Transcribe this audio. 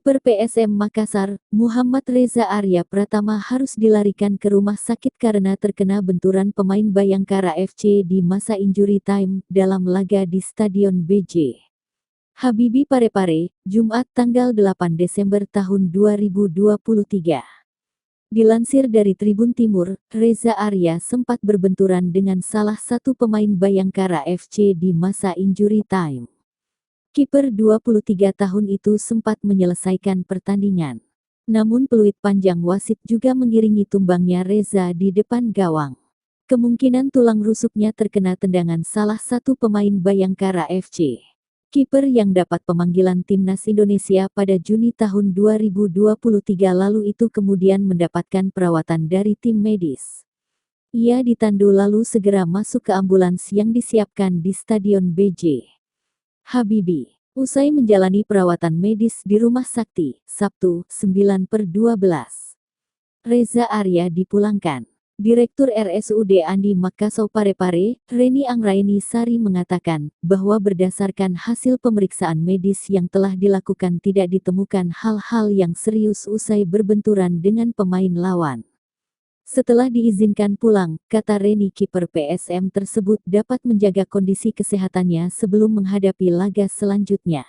Kiper PSM Makassar, Muhammad Reza Arya Pratama harus dilarikan ke rumah sakit karena terkena benturan pemain Bayangkara FC di masa injury time dalam laga di Stadion BJ Habibie Parepare, Jumat tanggal 8 Desember tahun 2023. Dilansir dari Tribun Timur, Reza Arya sempat berbenturan dengan salah satu pemain Bayangkara FC di masa injury time. Kiper 23 tahun itu sempat menyelesaikan pertandingan. Namun peluit panjang wasit juga mengiringi tumbangnya Reza di depan gawang. Kemungkinan tulang rusuknya terkena tendangan salah satu pemain Bayangkara FC. Kiper yang dapat pemanggilan timnas Indonesia pada Juni tahun 2023 lalu itu kemudian mendapatkan perawatan dari tim medis. Ia ditandu lalu segera masuk ke ambulans yang disiapkan di Stadion BJ Habibie. Usai menjalani perawatan medis di Rumah Sakti, Sabtu, 9/12. Reza Arya dipulangkan. Direktur RSUD Andi Makassar Parepare, Reni Anggraini Sari mengatakan, bahwa berdasarkan hasil pemeriksaan medis yang telah dilakukan tidak ditemukan hal-hal yang serius usai berbenturan dengan pemain lawan. Setelah diizinkan pulang, kata Reni kiper PSM tersebut dapat menjaga kondisi kesehatannya sebelum menghadapi laga selanjutnya.